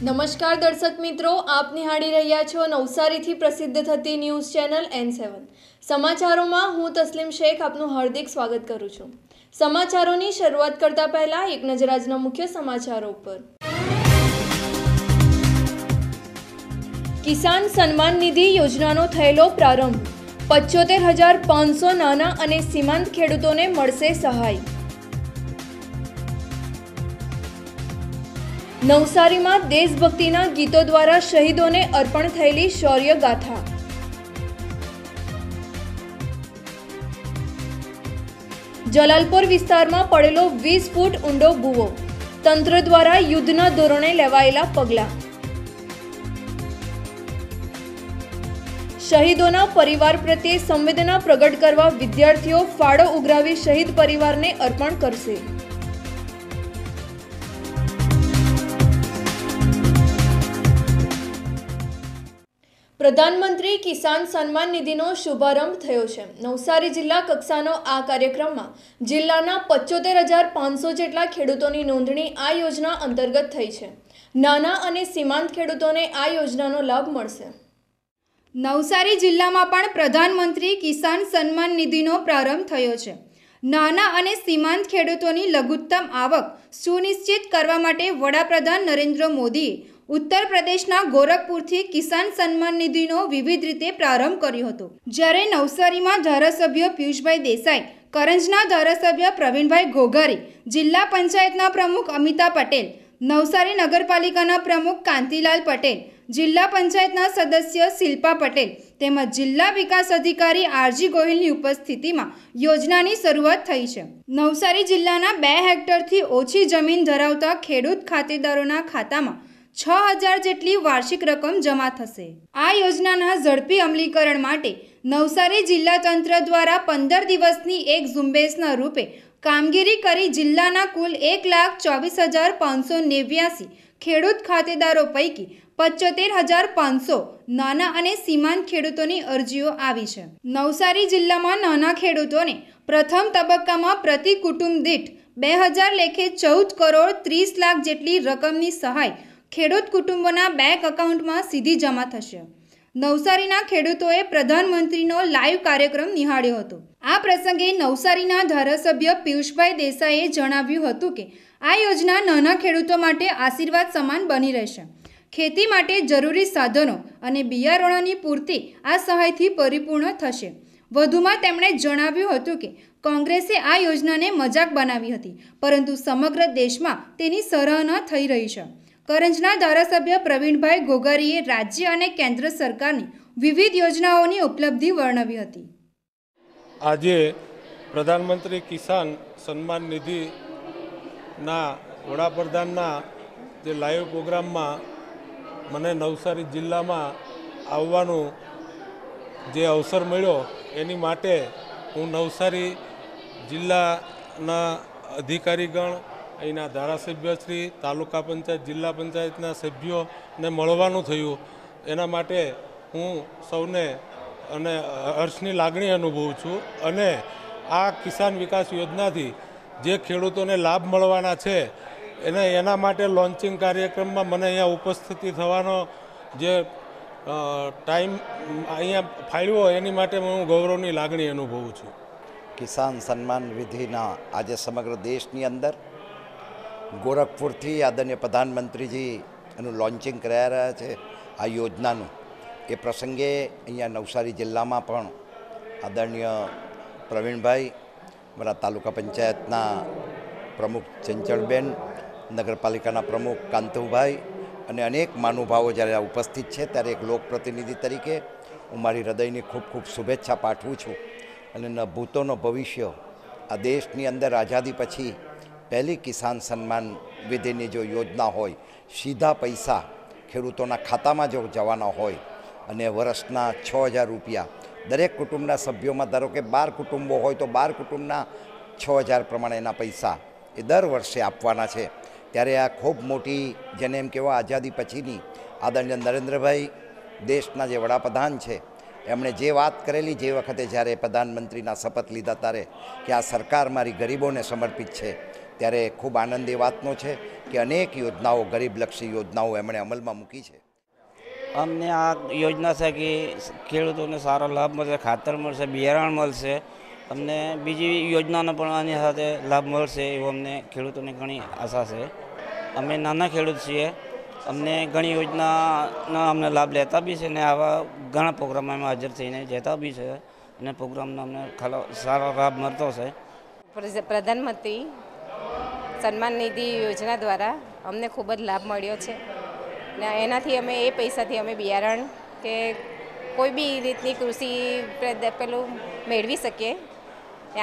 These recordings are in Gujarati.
નમસ્કાર દર્શક મિત્રો, આપ નિહાળી રહ્યા છો નવસારીથી પ્રસિદ્ધ થતી ન્યૂઝ ચેનલ N7 સમાચારોમાં હું તસ્લીમ શેખ આપનું હાર્દિક સ્વાગત કરું છું। સમાચારોની શરૂઆત કરતા પહેલા એક નજર આજના મુખ્ય સમાચારો પર। કિસાન સન્માન નિધિ યોજનાનો થયેલો પ્રારંભ। 75,500 નાના અને સીમાંત ખેડૂતોને મળશે સહાય। નવસારીમાં દેશભક્તિના ગીતો દ્વારા શહીદોને અર્પણ થયેલી શૌર્ય ગાથા। જલાલપોર વિસ્તારમાં પડેલો 20 ફૂટ ઊંડો ભૂવો, તંત્ર દ્વારા યુદ્ધના ધોરણે લેવાયેલા પગલાં। શહીદોના પરિવાર પ્રત્યે સંવેદના પ્રગટ કરવા વિદ્યાર્થીઓ ફાળો ઉઘરાવી શહીદ પરિવારને અર્પણ કરશે। પ્રધાનમંત્રી કિસાન સન્માન નિધિનો શુભારંભ થયો છે। નવસારી જિલ્લા કક્ષાનો આ કાર્યક્રમમાં જિલ્લાના 75,500 જેટલા ખેડૂતોની નોંધણી આ યોજના અંતર્ગત થઈ છે। નાના અને સીમાંત ખેડૂતોને આ યોજનાનો લાભ મળશે। નવસારી જિલ્લામાં પણ પ્રધાનમંત્રી કિસાન સન્માન નિધિનો પ્રારંભ થયો છે। નાના અને સીમાંત ખેડૂતોની લઘુત્તમ આવક સુનિશ્ચિત કરવા માટે વડાપ્રધાન નરેન્દ્ર મોદીએ ઉત્તર પ્રદેશના ગોરખપુરથી કિસાન સન્માન નિધિનો વિવિધ રીતે પ્રારંભ કર્યો હતો। જ્યારે નવસારીમાં ધારાસભ્ય પિયુષભાઈ દેસાઈ, કરંજના ધારાસભ્ય પ્રવીણભાઈ ઘોઘારી, જિલ્લા પંચાયતના પ્રમુખ અમિતા પટેલ, નવસારી નગરપાલિકાના પ્રમુખ કાંતિલાલ પટેલ, જિલ્લા પંચાયતના સદસ્ય શિલ્પા પટેલ તેમજ જિલ્લા વિકાસ અધિકારી આરજી ગોહિલની ઉપસ્થિતિમાં યોજનાની શરૂઆત થઈ છે। નવસારી જિલ્લાના 2 હેક્ટરથી ઓછી જમીન ધરાવતા ખેડૂત ખાતેદારોના ખાતામાં 6,000 જેટલી વાર્ષિક રકમ જમા થશે। આ યોજનાના ઝડપી અમલીકરણ માટે નવસારી જિલ્લા તંત્ર દ્વારા 15 દિવસની એક ઝુંબેશના રૂપે કામગીરી કરી જિલ્લાના કુલ 1,24,589 ખેડૂત ખાતેદારો પૈકી 75,500 નાના અને સીમાંત ખેડૂતોની અરજીઓ આવી છે। નવસારી જિલ્લામાં નાના ખેડૂતોને પ્રથમ તબક્કામાં પ્રતિ કુટુંબ દીઠ 2,000 લેખે 14 કરોડ 30 લાખ જેટલી રકમની સહાય ખેડૂત કુટુંબોના બેંક એકાઉન્ટમાં સીધી જમા થશે। નવસારીના ખેડૂતોએ પ્રધાનમંત્રીનો લાઈવ કાર્યક્રમ નિહાળ્યો હતો। આ પ્રસંગે નવસારીના ધારાસભ્ય પિયુષભાઈ દેસાઈએ જણાવ્યું હતું કે આ યોજના નાના ખેડૂતો માટે આશીર્વાદ સમાન બની રહેશે। ખેતી માટે જરૂરી સાધનો અને બિયારણોની પૂર્તિ આ સહાયથી પરિપૂર્ણ થશે। વધુમાં તેમણે જણાવ્યું હતું કે કોંગ્રેસે આ યોજનાને મજાક બનાવી હતી, પરંતુ સમગ્ર દેશમાં તેની સરાહના થઈ રહી છે। કરંજના ધારાસભ્ય પ્રવીણભાઈ ઘોઘારીએ રાજ્ય અને કેન્દ્ર સરકારની વિવિધ યોજનાઓની ઉપલબ્ધિ વર્ણવી હતી। આજે પ્રધાનમંત્રી કિસાન સન્માન નિધિના વડાપ્રધાનના જે લાઈવ પ્રોગ્રામમાં મને નવસારી જિલ્લામાં આવવાનું જે અવસર મળ્યો એની માટે હું નવસારી જિલ્લાના અધિકારીગણ, અહીંના ધારાસભ્યશ્રી, તાલુકા પંચાયત, જિલ્લા પંચાયતના સભ્યોને મળવાનું થયું। એના માટે હું સૌને અને હર્ષની લાગણી અનુભવું છું। અને આ કિસાન વિકાસ યોજનાથી જે ખેડૂતોને લાભ મળવાના છે એના માટે લોન્ચિંગ કાર્યક્રમમાં મને અહીંયા ઉપસ્થિતિ થવાનો જે ટાઈમ અહીંયા ફાળ્યો એની માટે હું ગૌરવની લાગણી અનુભવું છું। કિસાન સન્માન નિધિના આજે સમગ્ર દેશની અંદર ગોરખપુરથી આદરણીય પ્રધાનમંત્રીજી એનું લોન્ચિંગ કરાવી રહ્યા છે આ યોજનાનું। એ પ્રસંગે અહીંયા નવસારી જિલ્લામાં પણ આદરણીય પ્રવીણભાઈ, મારા તાલુકા પંચાયતના પ્રમુખ ચંચળબેન, નગરપાલિકાના પ્રમુખ કાંતુભાઈ અને અનેક મહાનુભાવો જ્યારે ઉપસ્થિત છે, ત્યારે એક લોકપ્રતિનિધિ તરીકે હું મારી હૃદયની ખૂબ ખૂબ શુભેચ્છા પાઠવું છું। અને ન ભૂતો ન ભવિષ્ય, આ દેશની અંદર આઝાદી પછી પહેલી કિસાન સન્માન નિધિની જો યોજના હોય, સીધા પૈસા ખેડૂતોના ખાતામાં જો જવાના હોય અને વર્ષના 6,000 રૂપિયા દરેક કુટુંબના સભ્યોમાં, ધારો કે 12 કુટુંબો હોય તો 12 કુટુંબના 6,000 પ્રમાણે એના પૈસા એ દર વર્ષે આપવાના છે। ત્યારે આ ખૂબ મોટી, જેને એમ કહેવા આઝાદી પછીની આદરણીય નરેન્દ્રભાઈ દેશના જે વડાપ્રધાન છે એમણે જે વાત કરેલી, જે વખતે જ્યારે પ્રધાનમંત્રીના શપથ લીધા ત્યારે કે આ સરકાર મારી ગરીબોને સમર્પિત છે, ત્યારે ખૂબ આનંદ એ વાતનો છે કે અનેક યોજનાઓ, ગરીબલક્ષી યોજનાઓ એમણે અમલમાં મૂકી છે. અમને આ યોજના છે કે ખેડૂતોને સારો લાભ મળશે, ખાતર મળશે, બિયારણ મળશે, અમને બીજી યોજનાનો પણ આની સાથે લાભ મળશે એવો અમને ખેડૂતોને ઘણી આશા છે. અમે નાના ખેડૂત છીએ, અમને ઘણી યોજનાનો અમને લાભ લેતા બી છે ને આવા ઘણા પ્રોગ્રામમાં અમે હાજર થઈને જતા બી છે અને પ્રોગ્રામનો અમને સારો લાભ મળતો છે. પ્રધાનમંત્રી સન્માન નિધિ યોજના દ્વારા અમને ખૂબ જ લાભ મળ્યો છે ને એનાથી અમે એ પૈસાથી અમે બિયારણ કે કોઈ બી રીતની કૃષિ પેલું મેળવી શકીએ.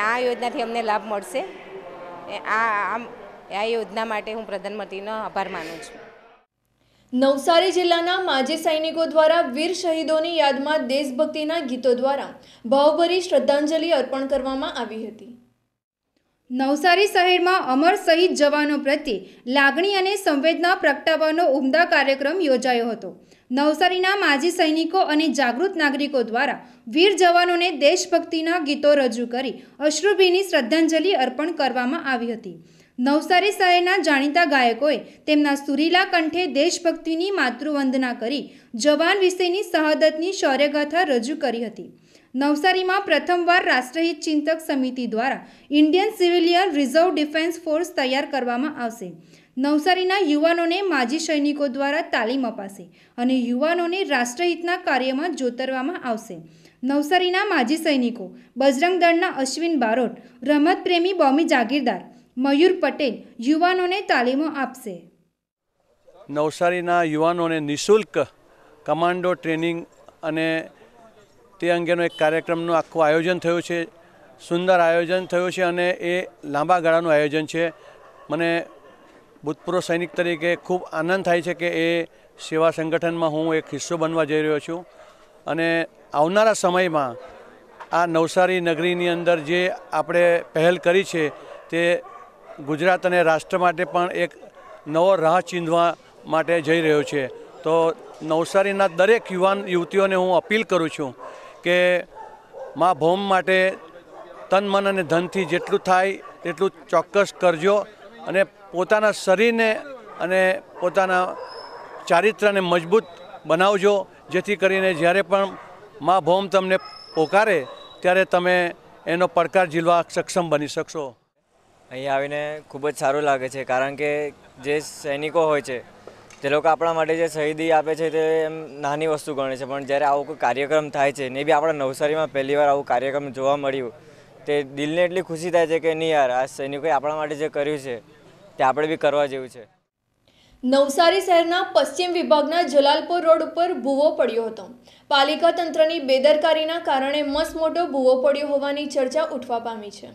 આ યોજનાથી અમને લાભ મળશે. આ યોજના માટે હું પ્રધાનમંત્રીનો આભાર માનું છું. નવસારી જિલ્લાના માજી સૈનિકો દ્વારા વીર શહીદોની યાદમાં દેશભક્તિના ગીતો દ્વારા ભાવભરી શ્રદ્ધાંજલિ અર્પણ કરવામાં આવી હતી. નવસારી શહેરમાં અમર શહીદ જવાનો પ્રત્યે લાગણી અને સંવેદના પ્રગટાવવાનો ઉમદા કાર્યક્રમ યોજાયો હતો. નવસારીના માજી સૈનિકો અને જાગૃત નાગરિકો દ્વારા વીર જવાનોને દેશભક્તિના ગીતો રજૂ કરી અશ્રુભીની શ્રદ્ધાંજલિ અર્પણ કરવામાં આવી હતી. નવસારી શહેરના જાણીતા ગાયકોએ તેમના સુરીલા કંઠે દેશભક્તિની માતૃવંદના કરી જવાન વિશેની શહાદતની શૌર્યગાથા રજૂ કરી હતી. નવસારીમાં પ્રથમવાર રાષ્ટ્રહિત ચિંતક સમિતિ દ્વારા Indian civilian reserve defence force તૈયાર કરવામાં આવશે. નવસારીના યુવાનોને માજી સૈનિકો દ્વારા તાલીમ અપાશે અને યુવાનોને રાષ્ટ્રહિતના કાર્યમાં જોતરવામાં આવશે. નવસારીના માજી સૈનિકો બજરંગ દળના અશ્વિન બારોટ, રમતપ્રેમી બોમી જાગીરદાર, મયુર પટેલ યુવાનોને તાલીમો આપશે. નવસારીના યુવાનોને નિઃશુલ્ક કમાન્ડો ટ્રેનિંગ અને તે અંગેનો એક કાર્યક્રમનું આખું આયોજન થયું છે. સુંદર આયોજન થયું છે અને એ લાંબા ગાળાનું આયોજન છે. મને ભૂતપૂર્વ સૈનિક તરીકે ખૂબ આનંદ થાય છે કે એ સેવા સંગઠનમાં હું એક હિસ્સો બનવા જઈ રહ્યો છું અને આવનારા સમયમાં આ નવસારી નગરીની અંદર જે આપણે પહેલ કરી છે તે ગુજરાત અને રાષ્ટ્ર માટે પણ એક નવો રાહ ચીંધવા માટે જઈ રહ્યો છે. તો નવસારીના દરેક યુવાન યુવતીઓને હું અપીલ કરું છું કે મા ભૌમ માટે તન મન અને ધનથી જેટલું થાય તેટલું ચોક્કસ કરજો અને પોતાના શરીરને અને પોતાના ચારિત્રને મજબૂત બનાવજો, જેથી કરીને જ્યારે પણ મા ભૌમ તમને પોકારે ત્યારે તમે એનો પડકાર ઝીલવા સક્ષમ બની શકશો. અહીં આવીને ખૂબ જ સારું લાગે છે, કારણ કે જે સૈનિકો હોય છે તે લોકો આપણા માટે જે શહીદી આપે છે તે એમ નાની વસ્તુ ગણે છે, પણ જ્યારે આવો કોઈ કાર્યક્રમ થાય છે ને બી આપણા નવસારીમાં પહેલીવાર આવું કાર્યક્રમ જોવા મળ્યું તે દિલને એટલી ખુશી થાય છે કે નહીં યાર, આ સૈનિકોએ આપણા માટે જે કર્યું છે તે આપણે બી કરવા જેવું છે. નવસારી શહેરના પશ્ચિમ વિભાગના જલાલપુર રોડ ઉપર ભૂવો પડ્યો હતો. પાલિકા તંત્રની બેદરકારીના કારણે મસમોટો ભૂવો પડ્યો હોવાની ચર્ચા ઉઠવા પામી છે.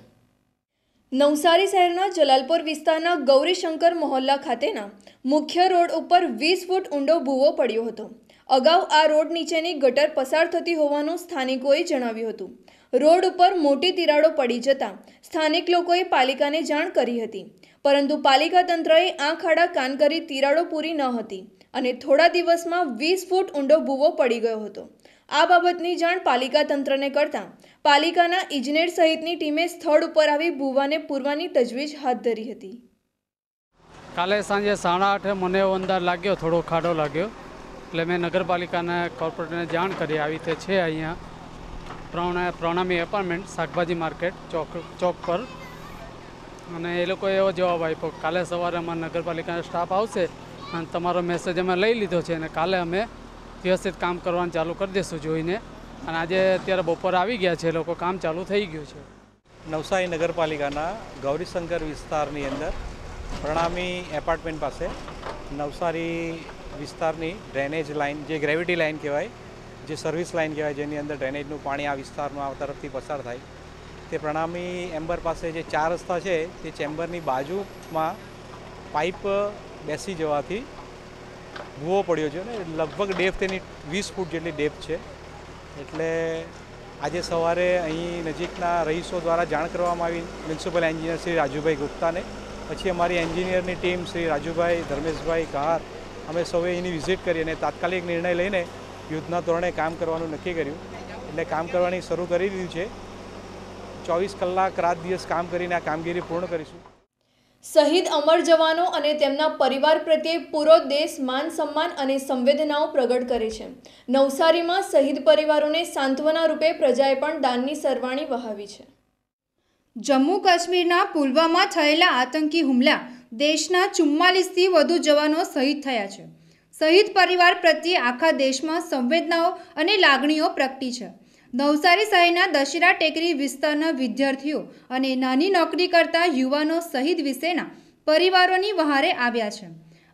નવસારી શહેરના જલાલપુર વિસ્તારના ગૌરીશંકર મહોલ્લા ખાતેના મુખ્ય રોડ ઉપર 20 ફૂટ ઊંડો ભૂવો પડ્યો હતો. અગાઉ આ રોડ નીચેની ગટર પસાર થતી હોવાનું સ્થાનિકોએ જણાવ્યું હતું. રોડ ઉપર મોટી તિરાડો પડી જતા સ્થાનિક લોકોએ પાલિકાને જાણ કરી હતી, પરંતુ પાલિકા તંત્રએ આંખ આડા કાન કરી તિરાડો પૂરી ન હતી અને થોડા દિવસમાં 20 ફૂટ ઊંડો ભૂવો પડી ગયો હતો. આ બાબતની જાણ પાલિકા તંત્રને કરતા પાલિકાના ઇજનેર સહિતની ટીમે સ્થળ ઉપર આવી ભૂવાને પૂરવાની તજવીજ હાથ ધરી હતી. કાલે સાંજે 8:30 મને એવો અંદાજ લાગ્યો, થોડો ખાડો લાગ્યો, એટલે મેં નગરપાલિકાના કોર્પોરેટરને જાણ કરી. આવી રીતે છે અહીંયા પ્રણામી એપાર્ટમેન્ટ, શાકભાજી માર્કેટ ચોક પર, અને એ લોકોએ એવો જવાબ આપ્યો કાલે સવારે અમારા નગરપાલિકાનો સ્ટાફ આવશે અને તમારો મેસેજ અમે લઈ લીધો છે અને કાલે અમે વ્યવસ્થિત કામ કરવાનું ચાલુ કરી દઈશું જોઈને. અને આજે અત્યારે બપોર આવી ગયા છે, લોકો કામ ચાલુ થઈ ગયું છે. નવસારી નગરપાલિકાના ગૌરીશંકર વિસ્તારની અંદર પ્રણામી એપાર્ટમેન્ટ પાસે નવસારી વિસ્તારની ડ્રેનેજ લાઇન, જે ગ્રેવિટી લાઇન કહેવાય, જે સર્વિસ લાઇન કહેવાય, જેની અંદર ડ્રેનેજનું પાણી આ વિસ્તારનું આ તરફથી પસાર થાય, તે પ્રણામી એમ્બર પાસે જે 4 રસ્તા છે તે ચેમ્બરની બાજુમાં પાઇપ બેસી જવાથી ભૂવો પડ્યો છે અને લગભગ ડેપ્થ તેની 20 ફૂટ જેટલી ડેપ્થ છે. એટલે આજે સવારે અહીં નજીકના રહીશો દ્વારા જાણ કરવામાં આવી મ્યુનિસિપલ એન્જિનિયર શ્રી રાજુભાઈ ગુપ્તાને. પછી અમારી એન્જિનિયરની ટીમ શ્રી રાજુભાઈ, ધર્મેશભાઈ કહાર, અમે સૌએ એની વિઝિટ કરી અને તાત્કાલિક નિર્ણય લઈને યુદ્ધના ધોરણે કામ કરવાનું નક્કી કર્યું. એટલે કામ કરવાની શરૂ કરી દીધું છે. 24 કલાક રાત દિવસ કામ કરીને આ કામગીરી પૂર્ણ કરીશું. શહીદ અમર જવાનો અને તેમના પરિવાર પ્રત્યે પૂરો દેશ માન સન્માન અને સંવેદનાઓ પ્રગટ કરે છે. નવસારીમાં શહીદ પરિવારોને સાંત્વના રૂપે પ્રજાએ પણ દાનની સરવાણી વહાવી છે. જમ્મુ કાશ્મીરના પુલવામા થયેલા આતંકી હુમલા દેશના 44થી વધુ જવાનો શહીદ થયા છે. શહીદ પરિવાર પ્રત્યે આખા દેશમાં સંવેદનાઓ અને લાગણીઓ પ્રગટી છે. નવસારી શહેરના દશેરા ટેકરી વિસ્તારના વિદ્યાર્થીઓ અને નાની નોકરી કરતા યુવાનો શહીદ વિશેના પરિવારોની વહારે આવ્યા છે.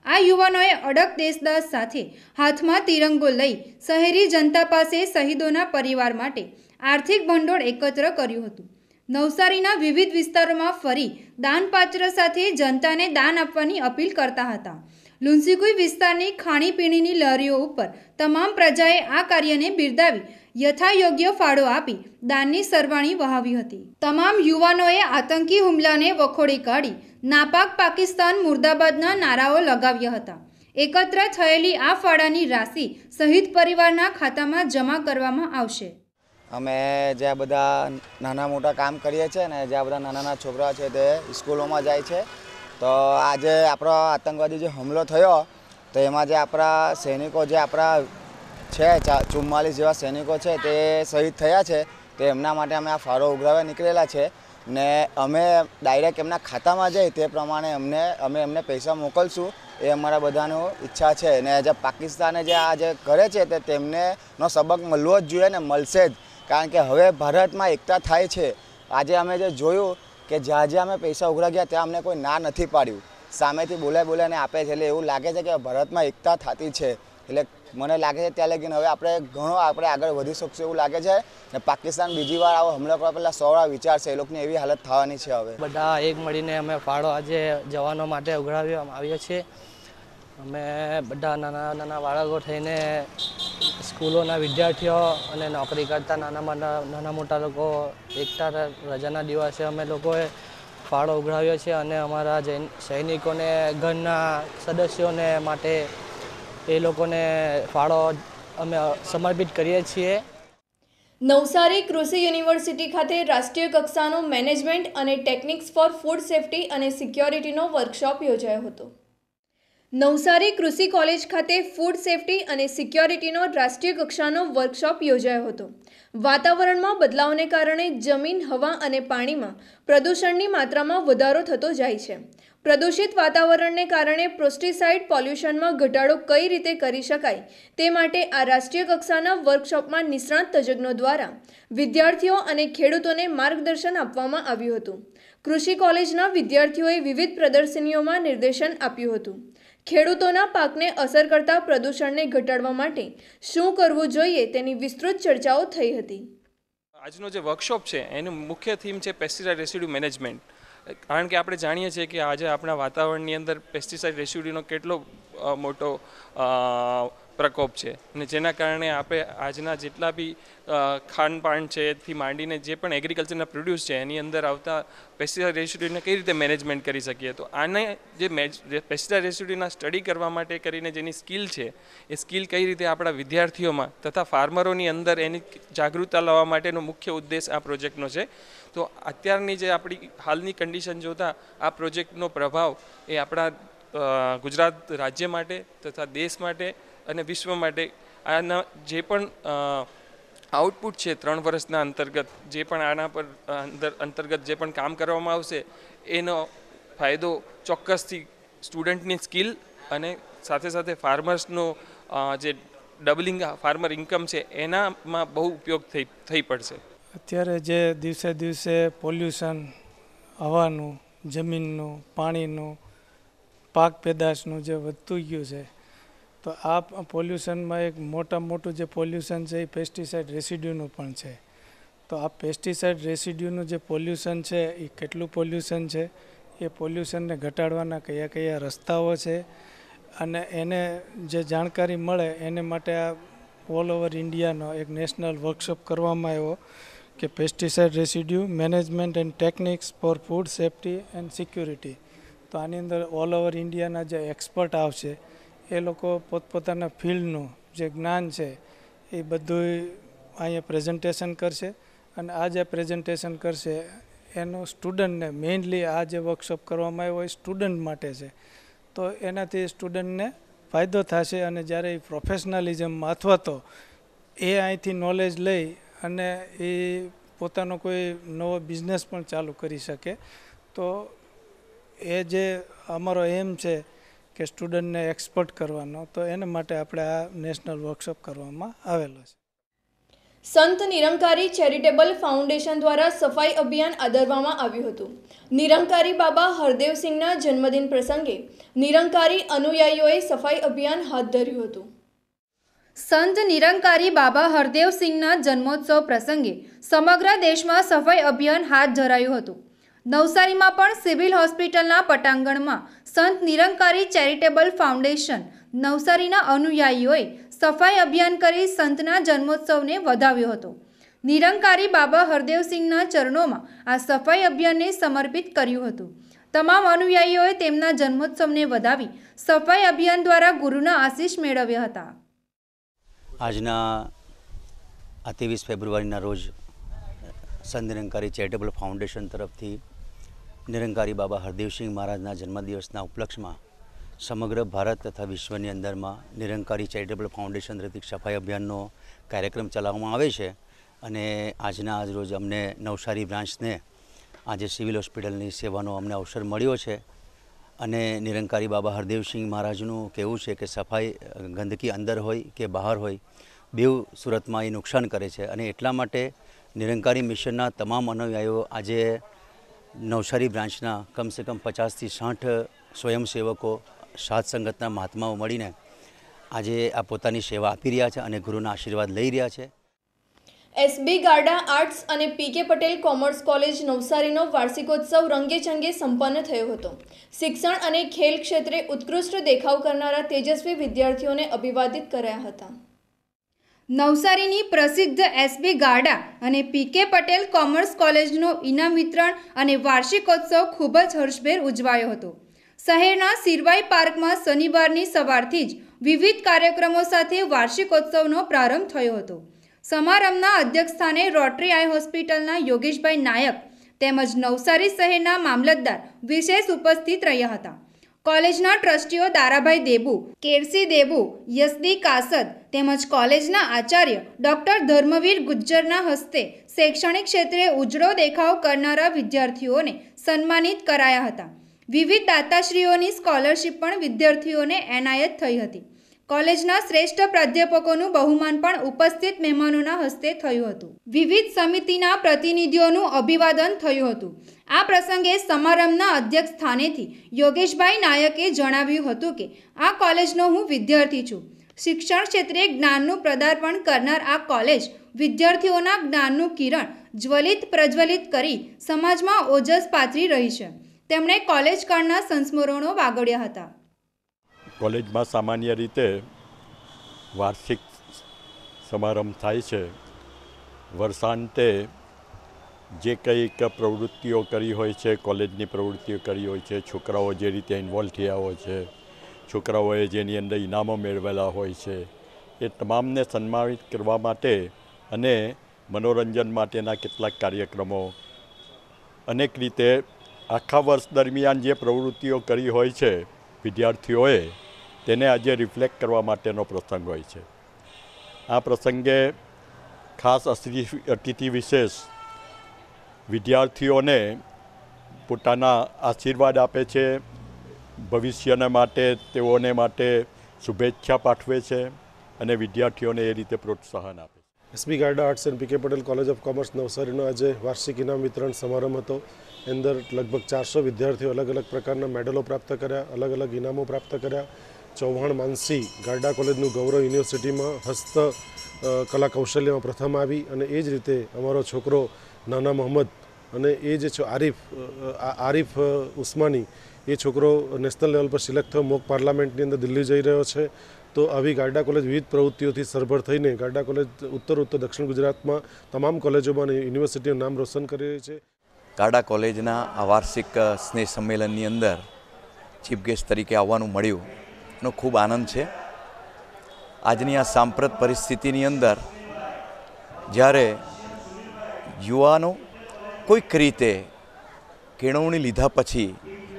આ યુવાનોએ અડગ દેશદાસ સાથે હાથમાં તિરંગો લઈ શહેરી જનતા પાસે શહીદોના પરિવાર માટે આર્થિક ભંડોળ એકત્ર કર્યું હતું. નવસારીના વિવિધ વિસ્તારોમાં ફરી દાનપાત્ર સાથે જનતાને દાન આપવાની અપીલ કરતા હતા. લુન્સીકુઈ વિસ્તારની ખાણીપીણીની લારીઓ ઉપર તમામ પ્રજાએ આ કાર્યને બિરદાવી યથાયોગ્ય ફાળો આપી દાનની સરવાણી વહાવી હતી. તમામ યુવાનોએ આતંકી હુમલાને વખોડી કાઢી નાપાક પાકિસ્તાન મુર્દાબાદના નારાઓ લગાવ્યા હતા. એકત્ર થયેલી આ ફાળાની રાશિ શહીદ પરિવારના ખાતામાં જમા કરવામાં આવશે. અમે જ્યાં બધા નાના મોટા કામ કરીએ છીએ ને જ્યાં બધા નાના છોકરા છે તે સ્કૂલોમાં જાય છે, તો આજે આપણો આતંકવાદી જે હુમલો થયો તો એમાં જે આપણા સૈનિકો જે આપણા છે 44 જેવા સૈનિકો છે તે શહીદ થયા છે. તો એમના માટે અમે આ ફાળો ઉઘરાવવા નીકળેલા છે ને અમે ડાયરેક્ટ એમના ખાતામાં જઈ તે પ્રમાણે અમે એમને પૈસા મોકલશું એ અમારા બધાની ઈચ્છા છે. ને જે પાકિસ્તાને જે આ જે કરે છે તે તેમનેનો સબક મળવો જ જોઈએ ને મળશે જ, કારણ કે હવે ભારતમાં એકતા થાય છે. આજે અમે જે જોયું કે જ્યાં અમે પૈસા ઉઘરા ગયા ત્યાં અમને કોઈ ના નથી પાડ્યું, સામેથી બોલાને આપે છે. એટલે એવું લાગે છે કે ભારતમાં એકતા થતી છે. એટલે મને લાગે છે ત્યાં લગીને હવે આપણે આગળ વધી શકશું એવું લાગે છે. ને પાકિસ્તાન બીજી વાર આવો હુમલો કરવા પહેલાં 100 વાર વિચારશે, એ લોકોની એવી હાલત થવાની છે. હવે બધા એક મળીને અમે ફાળો આજે જવાનો માટે ઉઘરાવવામાં આવ્યો છે. અમે બધા નાના બાળકો થઈને સ્કૂલોના વિદ્યાર્થીઓ અને નોકરી કરતા નાના મોટા લોકો એકતા રજાના દિવસે અમે લોકોએ ફાળો ઉઘરાવ્યો છે અને અમારા સૈનિકોને ઘરના સદસ્યોને માટે એ લોકોને ફાળો અમે સમર્પિત કરીએ છીએ. નવસારી કૃષિ યુનિવર્સિટી ખાતે રાષ્ટ્રીય કક્ષાનો મેનેજમેન્ટ અને ટેકનિક્સ ફોર ફૂડ સેફ્ટી અને સિક્યોરિટીનો વર્કશોપ યોજાયો હતો. નવસારી કૃષિ કોલેજ ખાતે ફૂડ સેફ્ટી અને સિક્યોરિટીનો રાષ્ટ્રીય કક્ષાનો વર્કશોપ યોજાયો હતો. વાતાવરણમાં બદલાવને કારણે જમીન, હવા અને પાણીમાં પ્રદૂષણની માત્રામાં વધારો થતો જાય છે. પ્રદૂષિત વાતાવરણને કારણે પેસ્ટિસાઇડ પોલ્યુશનમાં ઘટાડો કઈ રીતે કરી શકાય તે માટે આ રાષ્ટ્રીય કક્ષાના વર્કશોપમાં નિષ્ણાત તજજ્ઞો દ્વારા વિદ્યાર્થીઓ અને ખેડૂતોને માર્ગદર્શન આપવામાં આવ્યું હતું. કૃષિ કોલેજના વિદ્યાર્થીઓએ વિવિધ પ્રદર્શનીઓમાં નિર્દેશન આપ્યું હતું. ખેડૂતોના પાકને અસર કરતા પ્રદૂષણને ઘટાડવા માટે શું કરવું જોઈએ તેની વિસ્તૃત ચર્ચાઓ થઈ હતી. આજનો જે વર્કશોપ છે એનું મુખ્ય થીમ છે પેસ્ટિસાઇડ રેસિડ્યુ મેનેજમેન્ટ. કારણ કે આપણે જાણીએ છીએ કે આજે આપણા વાતાવરણની અંદર પેસ્ટિસાઇડ રેસિડ્યુનો કેટલો મોટો પ્રકોપ છે અને જેના કારણે આપણે આજના જેટલા બી ખાનપાન છે એથી માંડીને જે પણ એગ્રીકલ્ચરના પ્રોડ્યુસ છે એની અંદર આવતા પેસ્ટિસાઇડ રેસિડ્યુને કઈ રીતે મેનેજમેન્ટ કરી શકીએ. તો આને જે પેસ્ટિસાઇડ રેસિડ્યુના સ્ટડી કરવા માટે કરીને જેની સ્કિલ છે એ સ્કિલ કઈ રીતે આપણા વિદ્યાર્થીઓમાં તથા ફાર્મરોની અંદર એની જાગૃતતા લાવવા માટેનો મુખ્ય ઉદ્દેશ આ પ્રોજેક્ટનો છે. તો અત્યારની જે આપણી હાલની કન્ડિશન જોતાં આ પ્રોજેક્ટનો પ્રભાવ એ આપણા ગુજરાત રાજ્ય માટે તથા દેશ માટે અને વિશ્વ માટે આના જે પણ આઉટપુટ છે 3 વર્ષના અંતર્ગત જે પણ આના પર અંતર્ગત જે પણ કામ કરવામાં આવશે એનો ફાયદો ચોક્કસથી સ્ટુડન્ટની સ્કિલ અને સાથે સાથે ફાર્મર્સનો જે ડબલિંગ ફાર્મર ઇન્કમ છે એનામાં બહુ ઉપયોગ થઈ પડશે. અત્યારે જે દિવસે પોલ્યુશન હવાનું, જમીનનું, પાણીનું, પાક પેદાશનું જે વધતું ગયું છે, તો આ પોલ્યુશનમાં એક મોટું જે પોલ્યુશન છે એ પેસ્ટિસાઇડ રેસિડ્યુનું પણ છે. તો આ પેસ્ટિસાઇડ રેસિડ્યુનું જે પોલ્યુશન છે એ કેટલું પોલ્યુશન છે, એ પોલ્યુશનને ઘટાડવાના કયા રસ્તાઓ છે અને એને જે જાણકારી મળે એને માટે આ ઓલ ઓવર ઇન્ડિયાનો એક નેશનલ વર્કશોપ કરવામાં આવ્યો કે pesticide residue management and techniques for food safety and security. તો આની અંદર ઓલ ઓવર ઇન્ડિયાના જે એક્સપર્ટ આવશે એ લોકો પોતપોતાના ફિલ્ડનું જે જ્ઞાન છે એ બધું અહીંયા પ્રેઝન્ટેશન કરશે અને આ જે પ્રેઝન્ટેશન કરશે એનો સ્ટુડન્ટને મેઇનલી આ જે વર્કશોપ કરવામાં આવ્યો એ સ્ટુડન્ટ માટે છે, તો એનાથી સ્ટુડન્ટને ફાયદો થશે અને જ્યારે એ પ્રોફેશનલિઝમમાં અથવા તો એ અહીંથી નોલેજ લઈ અને એ પોતાનો કોઈ નવો બિઝનેસ પણ ચાલુ કરી શકે. તો એ જે અમારો એમ છે કે સ્ટુડન્ટને એક્સપર્ટ કરવાનો, તો એના માટે આપણે આ નેશનલ વર્કશોપ કરવામાં આવેલો છે. સંત નિરંકારી ચેરિટેબલ ફાઉન્ડેશન દ્વારા સફાઈ અભિયાન આદરવામાં આવ્યું હતું. નિરંકારી બાબા હરદેવસિંહના જન્મદિન પ્રસંગે નિરંકારી અનુયાયીઓએ સફાઈ અભિયાન હાથ ધર્યું હતું. સંત નિરંકારી બાબા હરદેવસિંહના જન્મોત્સવ પ્રસંગે સમગ્ર દેશમાં સફાઈ અભિયાન હાથ ધરાયું હતું. નવસારીમાં પણ સિવિલ હોસ્પિટલના પટાંગણમાં સંત નિરંકારી ચેરિટેબલ ફાઉન્ડેશન નવસારીના અનુયાયીઓએ સફાઈ અભિયાન કરી સંતના જન્મોત્સવને વધાવ્યો હતો. નિરંકારી બાબા હરદેવસિંહના ચરણોમાં આ સફાઈ અભિયાનને સમર્પિત કર્યું હતું. તમામ અનુયાયીઓએ તેમના જન્મોત્સવને વધાવી સફાઈ અભિયાન દ્વારા ગુરુના આશીષ મેળવ્યા હતા. આજના આ 23 ફેબ્રુઆરીના રોજ સંત નિરંકારી ચેરિટેબલ ફાઉન્ડેશન તરફથી નિરંકારી બાબા હરદેવસિંહ મહારાજના જન્મદિવસના ઉપલક્ષમાં સમગ્ર ભારત તથા વિશ્વની અંદરમાં નિરંકારી ચેરિટેબલ ફાઉન્ડેશન તરફથી સફાઈ અભિયાનનો કાર્યક્રમ ચલાવવામાં આવે છે. અને આજના આજ રોજ અમને નવસારી બ્રાન્ચને આજે સિવિલ હોસ્પિટલની સેવાનો અમને અવસર મળ્યો છે. અને નિરંકારી બાબા હરદેવસિંહ મહારાજનું કહેવું છે કે સફાઈ ગંદકી અંદર હોય કે બહાર હોય, બેઉ સુરતમાં એ નુકસાન કરે છે. અને એટલા માટે નિરંકારી મિશનના તમામ અનુયાયીઓ આજે નવસારી બ્રાન્ચના કમસે કમ 50થી 60 સ્વયંસેવકો, સાત સંગતના મહાત્માઓ મળીને આજે આ પોતાની સેવા આપી રહ્યા છે અને ગુરુના આશીર્વાદ લઈ રહ્યા છે. એસબી ગાર્ડા આર્ટ્સ અને પીકે પટેલ કોમર્સ કોલેજ નવસારીનો વાર્ષિકોત્સવ રંગેચંગે સંપન્ન થયો હતો. શિક્ષણ અને ખેલ ક્ષેત્રે ઉત્કૃષ્ટ દેખાવ કરનારા તેજસ્વી વિદ્યાર્થીઓને અભિવાદિત કર્યા હતા. નવસારીની પ્રસિદ્ધ એસબી ગાર્ડા અને પીકે પટેલ કોમર્સ કોલેજનો ઇનામ વિતરણ અને વાર્ષિકોત્સવ ખૂબ જ હર્ષભેર ઉજવાયો હતો. શહેરના સિરવાઈ પાર્કમાં શનિવારની સવારથી જ વિવિધ કાર્યક્રમો સાથે વાર્ષિકોત્સવનો પ્રારંભ થયો હતો. સમારંભના અધ્યક્ષસ્થાને રોટરી આઈ હોસ્પિટલના યોગેશભાઈ નાયક તેમજ નવસારી શહેરના મામલતદાર વિશેષ ઉપસ્થિત રહ્યા હતા. કોલેજના ટ્રસ્ટીઓ દારાભાઈ દેબુ, કેરસી દેબુ, યસદી કાસદ તેમજ કોલેજના આચાર્ય ડૉક્ટર ધર્મવીર ગુજ્જરના હસ્તે શૈક્ષણિક ક્ષેત્રે ઉજળો દેખાવ કરનારા વિદ્યાર્થીઓને સન્માનિત કરાયા હતા. વિવિધ દાતાશ્રીઓની સ્કોલરશિપ પણ વિદ્યાર્થીઓને એનાયત થઈ હતી. કોલેજના શ્રેષ્ઠ પ્રાધ્યાપકોનું બહુમાન પણ ઉપસ્થિત મહેમાનોના હસ્તે થયું હતું. વિવિધ સમિતિના પ્રતિનિધિઓનું અભિવાદન થયું હતું. આ પ્રસંગે સમારંભના અધ્યક્ષ સ્થાનેથી યોગેશભાઈ નાયકે જણાવ્યું હતું કે આ કોલેજનો હું વિદ્યાર્થી છું. શિક્ષણ ક્ષેત્રે જ્ઞાનનું પદાર્પણ કરનાર આ કોલેજ વિદ્યાર્થીઓના જ્ઞાનનું કિરણ જ્વલિત પ્રજ્વલિત કરી સમાજમાં ઓજસ પાથરી રહી છે. તેમણે કોલેજ કાળના સંસ્મરણો વાગોડ્યા હતા. કોલેજમાં સામાન્ય રીતે વાર્ષિક સમારંભ થાય છે. વર્ષાંતે જે કંઈક પ્રવૃત્તિઓ કરી હોય છે, કોલેજની પ્રવૃત્તિઓ કરી હોય છે, છોકરાઓ જે રીતે ઇન્વોલ્વ થયા હોય છે, છોકરાઓએ જેની અંદર ઇનામો મેળવેલા હોય છે, એ તમામને સન્માનિત કરવા માટે અને મનોરંજન માટેના કેટલાક કાર્યક્રમો અનેક રીતે આખા વર્ષ દરમિયાન જે પ્રવૃત્તિઓ કરી હોય છે વિદ્યાર્થીઓએ, તેને આજે રિફ્લેક્ટ કરવા માટેનો પ્રસંગ હોય છે. આ પ્રસંગે ખાસ અતિથિ વિશેષ વિદ્યાર્થીઓને પોતાના આશીર્વાદ આપે છે, ભવિષ્યના માટે તેઓને માટે શુભેચ્છા પાઠવે છે અને વિદ્યાર્થીઓને એ રીતે પ્રોત્સાહન આપે છે. SB Garda arts and PK Patel college of commerce નવસારીનો આજે વાર્ષિક ઇનામ વિતરણ સમારંભ હતો. અંદર લગભગ 400 વિદ્યાર્થીઓ અલગ અલગ પ્રકારના મેડલો પ્રાપ્ત કર્યા, અલગ અલગ ઇનામો પ્રાપ્ત કર્યા. ચૌહાણ માનસી ગાર્ડા કોલેજનું ગૌરવ યુનિવર્સિટીમાં હસ્ત કલા કૌશલ્યમાં પ્રથમ આવી અને એ જ રીતે અમારો છોકરો નાના મોહમ્મદ અને એ જે આરિફ ઉસ્માની, એ છોકરો નેશનલ લેવલ પર સિલેક્ટ થયો, મોક પાર્લામેન્ટની અંદર દિલ્હી જઈ રહ્યો છે. તો આવી ગાર્ડા કોલેજ વિવિધ પ્રવૃત્તિઓથી સરભર થઈને ગાર્ડા કોલેજ ઉત્તર દક્ષિણ ગુજરાતમાં તમામ કોલેજોમાં અને યુનિવર્સિટીનું નામ રોશન કરી રહી છે. ગાર્ડા કોલેજના આ વાર્ષિક સ્નેહ સંમેલનની અંદર ચીફ ગેસ્ટ તરીકે આવવાનું મળ્યું એનો ખૂબ આનંદ છે. આજની આ સાંપ્રત પરિસ્થિતિની અંદર જ્યારે યુવાનો કોઈક રીતે કેળવણી લીધા પછી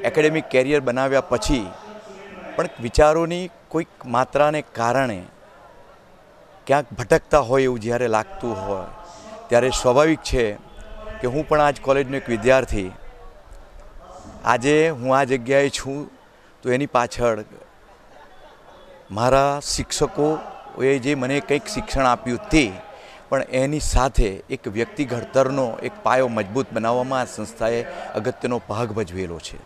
એકેડેમિક કેરિયર બનાવ્યા પછી પણ વિચારોની કોઈક માત્રાને કારણે ક્યાંક ભટકતા હોય એવું જ્યારે લાગતું હોય ત્યારે સ્વાભાવિક છે કે હું પણ આજ કોલેજનો એક વિદ્યાર્થી, આજે હું આ જગ્યાએ છું તો એની પાછળ મારા શિક્ષકોએ જે મને કંઈક શિક્ષણ આપ્યું તે, પણ એની સાથે એક વ્યક્તિ ઘડતરનો એક પાયો મજબૂત બનાવવામાં આ સંસ્થાએ અગત્યનો ભાગ ભજવેલો છે.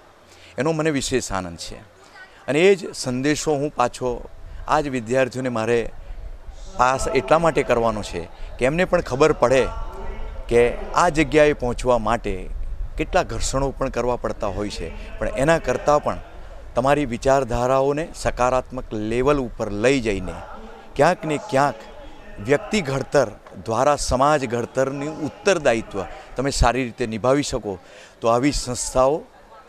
એનો મને વિશેષ આનંદ છે અને એ જ સંદેશો હું પાછો આ જ વિદ્યાર્થીઓને મારે પાસ એટલા માટે કરવાનો છે કે એમને પણ ખબર પડે કે આ જગ્યાએ પહોંચવા માટે કેટલા ઘર્ષણો પણ કરવા પડતા હોય છે, પણ એના કરતાં પણ તમારી વિચારધારાઓને સકારાત્મક લેવલ ઉપર લઈ જઈને ક્યાંક ને ક્યાંક વ્યક્તિ ઘડતર દ્વારા સમાજ ઘડતરનું ઉત્તરદાયિત્વ તમે સારી રીતે નિભાવી શકો તો આવી સંસ્થાઓ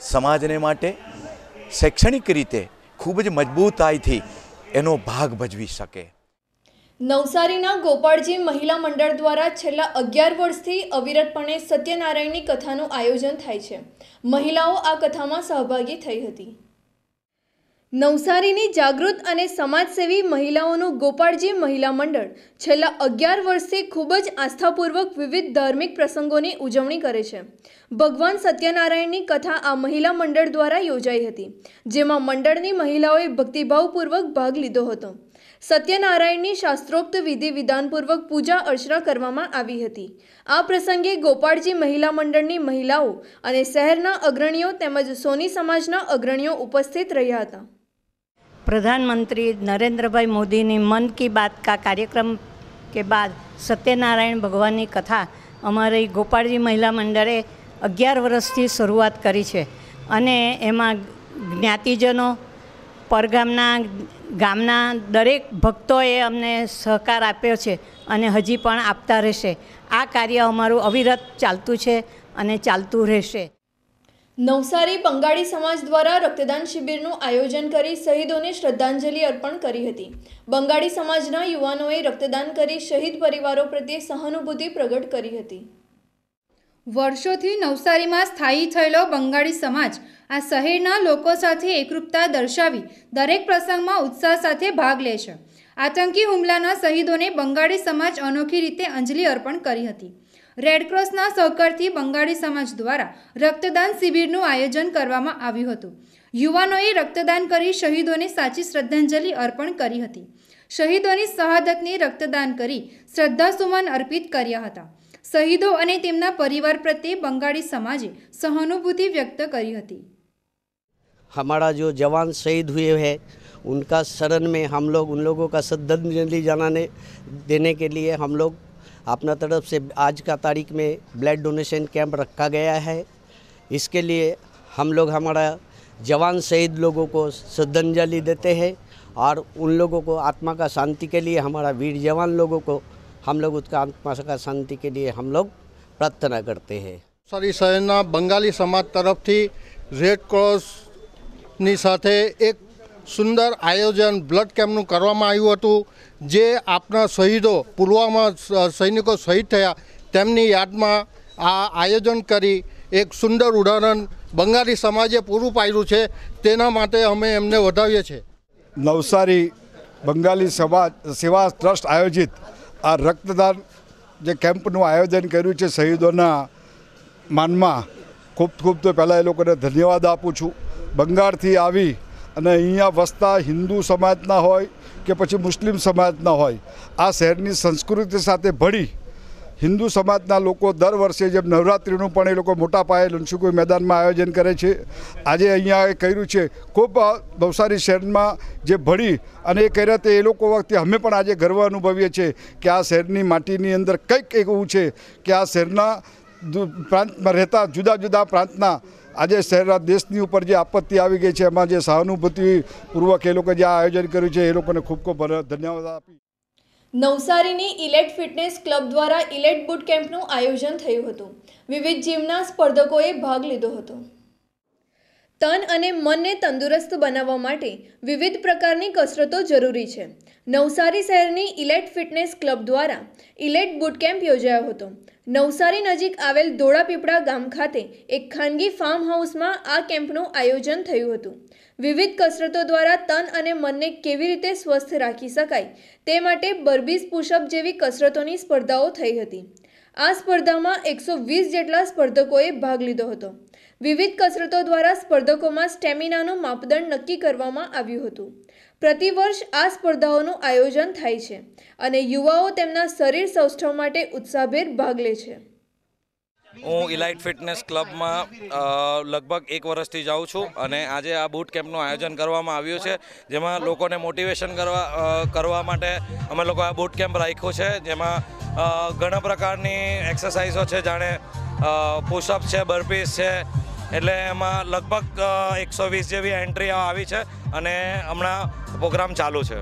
સમાજને માટે શૈક્ષણિક રીતે ખૂબ જ મજબૂતાઈથી એનો ભાગ ભજવી શકે. નવસારીના ગોપાળજી મહિલા મંડળ દ્વારા છેલ્લા 11 વર્ષથી અવિરતપણે સત્યનારાયણની કથાનું આયોજન થાય છે. મહિલાઓ આ કથામાં સહભાગી થઈ હતી. નવસારીની જાગૃત અને સમાજસેવી મહિલાઓનું ગોપાળજી મહિલા મંડળ છેલ્લા 11 વર્ષથી ખૂબ જ આસ્થાપૂર્વક વિવિધ ધાર્મિક પ્રસંગોની ઉજવણી કરે છે. ભગવાન સત્યનારાયણની કથા આ મહિલા મંડળ દ્વારા યોજાઈ હતી, જેમાં મંડળની મહિલાઓએ ભક્તિભાવપૂર્વક ભાગ લીધો હતો. સત્યનારાયણની શાસ્ત્રોક્ત વિધિ વિધાનપૂર્વક પૂજા અર્ચના કરવામાં આવી હતી. આ પ્રસંગે ગોપાળજી મહિલા મંડળની મહિલાઓ અને શહેરના અગ્રણીઓ તેમજ સોની સમાજના અગ્રણીઓ ઉપસ્થિત રહ્યા હતા. प्रधानमंत्री नरेंद्र भाई मोदी ने मन की बात का कार्यक्रम के बाद सत्यनारायण भगवान की कथा अमारी गोपाळजी महिला मंडळे 11 वर्षथी शुरुआत करी छे अने एमां ज्ञातिजनों परगामना गामना दरेक भक्तोए अमने सहकार आप्यो छे अने हजी पण आपता रहेशे. आ कार्य अमारुं अविरत चालतुं छे अने चालतुं रहेशे. નવસારી બંગાળી સમાજ દ્વારા રક્તદાન શિબિરનું આયોજન કરી શહીદોને શ્રદ્ધાંજલિ અર્પણ કરી હતી. બંગાળી સમાજના યુવાનોએ રક્તદાન કરી શહીદ પરિવારો પ્રત્યે સહાનુભૂતિ પ્રગટ કરી હતી. વર્ષોથી નવસારીમાં સ્થાયી થયેલો બંગાળી સમાજ આ શહેરના લોકો સાથે એકરૂપતા દર્શાવી દરેક પ્રસંગમાં ઉત્સાહ સાથે ભાગ લે છે. આતંકી હુમલાના શહીદોને બંગાળી સમાજ અનોખી રીતે અંજલિ અર્પણ કરી હતી. રેડક્રોસના સહકારથી બંગાળી સમાજ દ્વારા રક્તદાન શિબિરનું આયોજન કરવામાં આવ્યું હતું. યુવાનોએ રક્તદાન કરી શહીદોને સાચી શ્રદ્ધાંજલિ અર્પણ કરી હતી. શહીદોની શહાદતને રક્તદાન કરી શ્રદ્ધાસુમન અર્પિત કર્યા હતા. શહીદો અને તેમના પરિવાર પ્રત્યે બંગાળી સમાજે સહાનુભૂતિ વ્યક્ત કરી હતી. हमारा जो जवान शहीद हुए हैं उनका शरण में हम लोग उन लोगों का श्रद्धांजलि जनाने देने के लिए हम लोग अपना तरफ से आज का तारीख में ब्लड डोनेशन कैंप रखा गया है. इसके लिए हम लोग हमारा जवान शहीद लोगों को श्रद्धांजलि देते हैं और उन लोगों को आत्मा का शांति के लिए हमारा वीर जवान लोगों को हम लोग उसका आत्मा का शांति के लिए हम लोग प्रार्थना करते हैं. नवसारी शहरना बंगाली समाज तरफथी रेडक्रॉसनी साथे एक सुंदर आयोजन ब्लड केम्पનું કરવામાં આવ્યું હતું, જે આપણા શહીદો પુલવામા સૈનિકો શહીદ થયા તેમની યાદમાં આ આયોજન કરી એક સુંદર ઉદાહરણ બંગાળી સમાજે પૂરું પાડ્યું છે. તેના માટે અમે એમને વધાવીએ છીએ. નવસારી બંગાળી સમાજ સેવા ટ્રસ્ટ આયોજિત આ રક્તદાન જે કેમ્પનું આયોજન કર્યું છે શહીદોના માનમાં ખૂબ ખૂબ તો પહેલાં એ લોકોને ધન્યવાદ આપું છું. બંગાળથી આવી અને અહીંયા વસતા હિન્દુ સમાજના હોય કે પછી મુસ્લિમ સમાજના હોય આ શહેરની સંસ્કૃતિ સાથે ભળી હિન્દુ સમાજના લોકો દર વર્ષે જેમ નવરાત્રિનું પણ એ લોકો મોટા પાયે લંચુકોઈ મેદાનમાં આયોજન કરે છે. આજે અહીંયા એ કર્યું છે ખૂબ નવસારી શહેરમાં જે ભળી અને એ કર્યા તે એ લોકો વખતે અમે પણ આજે ગર્વ અનુભવીએ છીએ કે આ શહેરની માટીની અંદર કંઈક એવું છે કે આ શહેરના પ્રાંતમાં રહેતા જુદા જુદા પ્રાંતના આજે શહેરના દેશની ઉપર જે આપત્તિ આવી ગઈ છે એમાં જે સહાનુભૂતિપૂર્વક એ લોકો જે આયોજન કર્યું છે એ લોકોને ખૂબ ખૂબ ધન્યવાદ આપી. નવસારીની ઇલેટ ફિટનેસ ક્લબ દ્વારા ઇલેટ બુટ કેમ્પનું આયોજન થયું હતું. વિવિધ જીમના સ્પર્ધકોએ ભાગ લીધો હતો. તન અને મનને તંદુરસ્ત બનાવવા માટે વિવિધ પ્રકારની કસરતો જરૂરી છે, નવસારી શહેરની ઇલેટ ફિટનેસ ક્લબ દ્વારા ઇલેટ બુટ કેમ્પ યોજાયો હતો. નવસારી નજીક આવેલ દોડાપીપળા ગામ ખાતે એક ખાનગી ફાર્મ હાઉસમાં આ કેમ્પનું આયોજન થયું હતું. વિવિધ કસરતો દ્વારા તન અને મનને કેવી રીતે સ્વસ્થ રાખી શકાય તે માટે બર્બીઝ પુશઅપ જેવી કસરતોની સ્પર્ધાઓ થઈ હતી. આ સ્પર્ધામાં 120 જેટલા સ્પર્ધકોએ ભાગ લીધો હતો. વિવિધ કસરતો દ્વારા સ્પર્ધકોમાં સ્ટેમિનાનું માપદંડ નક્કી કરવામાં આવ્યું હતું. પ્રતિવર્ષ આ સ્પર્ધાઓનું આયોજન થાય છે અને યુવાઓ તેમના શરીર સૌષ્ઠવ માટે ઉત્સાહભેર ભાગ લે છે. હું ઇલાઇટ ફિટનેસ ક્લબમાં લગભગ 1 વર્ષથી જાઉં છું અને આજે આ બૂટ કેમ્પનું આયોજન કરવામાં આવ્યું છે, જેમાં લોકોને મોટિવેશન કરવા માટે અમે લોકો આ બૂટ કેમ્પ રાખ્યો છે, જેમાં ઘણા પ્રકારની એક્સરસાઇઝો છે, જાણે પુશઅપ છે, બર્પીસ છે, એટલે એમાં લગભગ 120 જેવી એન્ટ્રી આવી છે અને હમણાં પ્રોગ્રામ ચાલુ છે.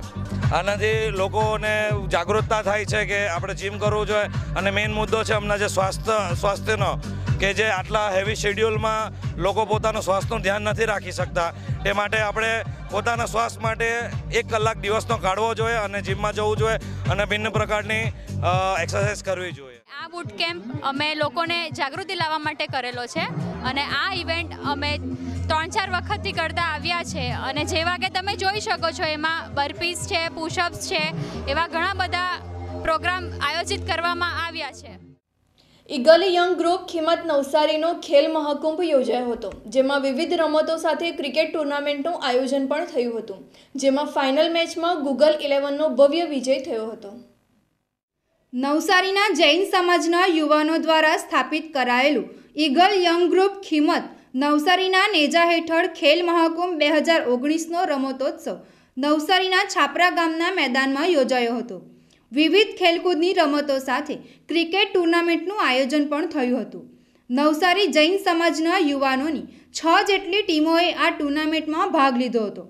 આનાથી લોકોને જાગૃતતા થાય છે કે આપણે જીમ કરવું જોઈએ અને મેઇન મુદ્દો છે હમણાં જે સ્વાસ્થ્યનો, કે જે આટલા હેવી શેડ્યુલમાં લોકો પોતાનું સ્વાસ્થ્યનું ધ્યાન નથી રાખી શકતા. તે માટે આપણે પોતાના સ્વાસ્થ્ય માટે 1 કલાક દિવસનો કાઢવો જોઈએ અને જીમમાં જવું જોઈએ અને ભિન્ન પ્રકારની એક્સરસાઇઝ કરવી જોઈએ. આ બૂટ કેમ્પ અમે લોકોને જાગૃતિ લાવવા માટે કરેલો છે અને આ ઇવેન્ટ અમે 3-4 વખતથી કરતા આવ્યા છે અને જેવા કે તમે જોઈ શકો છો એમાં બર્પીસ છે, પુશઅપ્સ છે, એવા ઘણા બધા પ્રોગ્રામ આયોજિત કરવામાં આવ્યા છે. Eagle young group ખીમત નવસારીનો Khel Mahakumbh યોજાયો હતો, જેમાં વિવિધ રમતો સાથે ક્રિકેટ ટુર્નામેન્ટનું આયોજન પણ થયું હતું, જેમાં ફાઇનલ મેચમાં ગૂગલ 11નો ભવ્ય વિજય થયો હતો. નવસારીના જૈન સમાજના યુવાનો દ્વારા સ્થાપિત કરાયેલું ઈગલ યંગ ગ્રુપ ખીમત નવસારીના નેજા હેઠળ ખેલ મહાકુંભ 2019નો રમતોત્સવ નવસારીના છાપરા ગામના મેદાનમાં યોજાયો હતો. વિવિધ ખેલકૂદની રમતો સાથે ક્રિકેટ ટુર્નામેન્ટનું આયોજન પણ થયું હતું. નવસારી જૈન સમાજના યુવાનોની 6 જેટલી ટીમોએ આ ટુર્નામેન્ટમાં ભાગ લીધો હતો.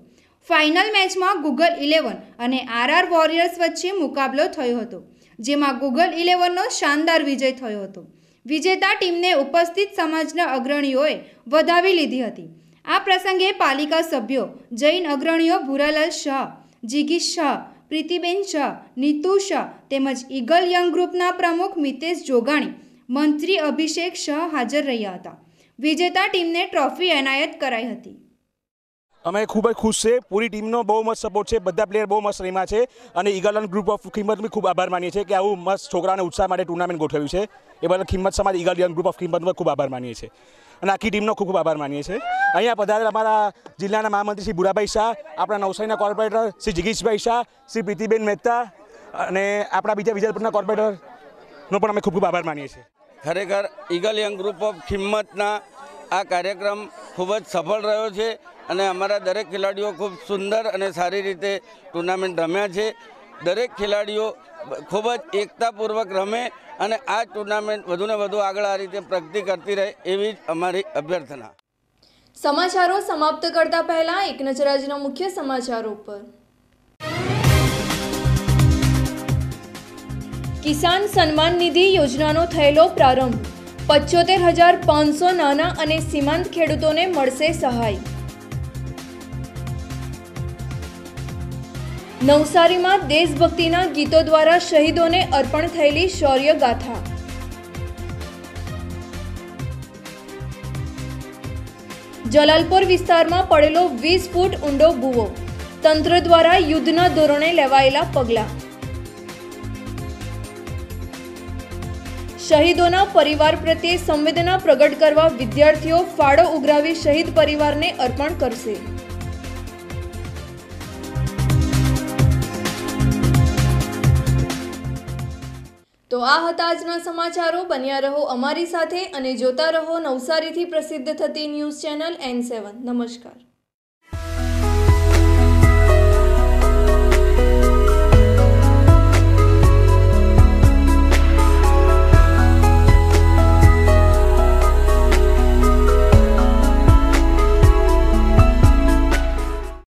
ફાઇનલ મેચમાં ગૂગલ 11 અને RR વોરિયર્સ વચ્ચે મુકાબલો થયો હતો, જેમાં ગૂગલ 11નો શાનદાર વિજય થયો હતો. વિજેતા ટીમને ઉપસ્થિત સમાજના અગ્રણીઓએ વધાવી લીધી હતી. આ પ્રસંગે પાલિકા સભ્યો, જૈન અગ્રણીઓ ભૂરાલાલ શાહ, જીગીશ શાહ, પ્રીતિબેન શાહ, નીતુ શાહ તેમજ ઈગલ યંગ ગ્રુપના પ્રમુખ મિતેશ જોગાણી, મંત્રી અભિષેક શાહ હાજર રહ્યા હતા. વિજેતા ટીમને ટ્રોફી એનાયત કરાઈ હતી. અમે ખૂબ જ ખુશ છે. પૂરી ટીમનો બહુ મસ્ત સપોર્ટ છે. બધા પ્લેયર બહુ મસ્ત રમ્યા છે અને ઈગલ ગ્રુપ ઓફ ખીમત બી ખૂબ આભાર માનીએ છીએ કે આવું મસ્ત છોકરાને ઉત્સાહ માટે ટુર્નામેન્ટ ગોઠવ્યું છે. એ બદલ ખીમત સમાજ ઈગલ યંગ ગ્રુપ ઓફ ખીમતનો ખૂબ આભાર માનીએ છીએ અને આખી ટીમનો ખૂબ ખૂબ આભાર માનીએ છીએ. અહીંયા પધારેલ અમારા જિલ્લાના મહામંત્રી શ્રી ભુરાભાઈ શાહ, આપણા નવસારીના કોર્પોરેટર શ્રી જિગીશભાઈ શાહ, શ્રી પ્રીતિબેન મહેતા અને આપણા બીજા વિજયપુરના કોર્પોરેટરનો પણ અમે ખૂબ ખૂબ આભાર માનીએ છીએ. ખરેખર ઈગલ યંગ ગ્રુપ ઓફ ખીમતના આ કાર્યક્રમ ખૂબ જ સફળ રહ્યો છે અને અમારા દરેક ખેલાડીઓ ખૂબ સુંદર અને સારી રીતે ટુર્નામેન્ટ રમ્યા છે. દરેક ખેલાડીઓ ખૂબ જ એકતાપૂર્વક રમે અને આ ટુર્નામેન્ટ વધુને વધુ આગળ આ રીતે પ્રગતિ કરતી રહે એવી જ અમારી અભ્યર્થના. સમાચારો સમાપ્ત કરતા પહેલા એક નજર આજના મુખ્ય સમાચારો પર. કિસાન સન્માન નિધિ યોજનાનો થયેલો પ્રારંભ. 75,500 નાના અને સીમાંત ખેડૂતોને મળશે સહાય. નવસારીમાં દેશભક્તિના ગીતો દ્વારા શહીદોને અર્પણ થયેલી શૌર્ય ગાથા. જલાલપોર વિસ્તારમાં પડેલો 20 ફૂટ ઊંડો ભૂવો. તંત્ર દ્વારા યુદ્ધના ધોરણે લેવાયેલા પગલાં. શહીદોના પરિવાર પ્રત્યે સંવેદના પ્રગટ કરવા વિદ્યાર્થીઓ ફાળો ઉઘરાવી શહીદ પરિવારને અર્પણ કરશે. તો આ હતા આજના સમાચારો. બન્યા રહો અમારી સાથે અને જોતા રહો નવસારીથી પ્રસિદ્ધ થતી ન્યૂઝ ચેનલ N7. નમસ્કાર.